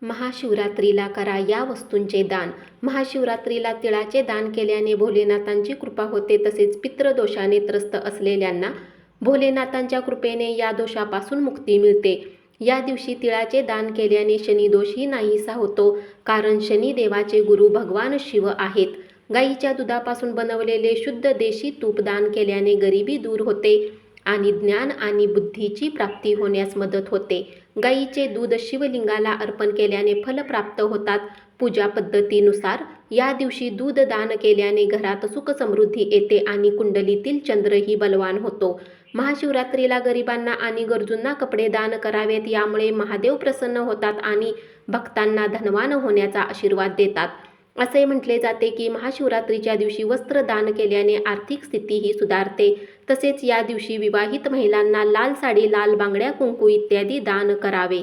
महाशिवरात्रीला करा या वस्तूंचे दान. महाशिवरात्रीला तिळाचे दान केल्याने भोलेनाथांची कृपा होते. तसेच पितृदोषाने त्रस्त असलेल्यांना भोलेनाथांच्या कृपेने या दोषापासून मुक्ती मिळते. या दिवशी तिळाचे दान केल्याने शनिदोषही नाहीसा होतो, कारण शनिदेवाचे गुरु भगवान शिव आहेत. गाईच्या दुधापासून बनवलेले शुद्ध देशी तूप दान केल्याने गरिबी दूर होते आणि ज्ञान आणि बुद्धीची प्राप्ती होण्यास मदत होते. गाईचे दूध शिवलिंगाला अर्पण केल्याने फल प्राप्त होतात. पूजा पद्धतीनुसार या दिवशी दूध दान केल्याने घरात सुख समृद्धी येते आणि कुंडलीतील चंद्रही बलवान होतो. महाशिवरात्रीला गरिबांना आणि गरजूंना कपडे दान करावेत. यामुळे महादेव प्रसन्न होतात आणि भक्तांना धनवान होण्याचा आशीर्वाद देतात. असे म्हटले जाते की महाशिवरात्रीच्या दिवशी वस्त्र दान केल्याने आर्थिक स्थितीही सुधारते. तसेच या दिवशी विवाहित महिलांना लाल साडी, लाल बांगड्या, कुंकू इत्यादी दान करावे.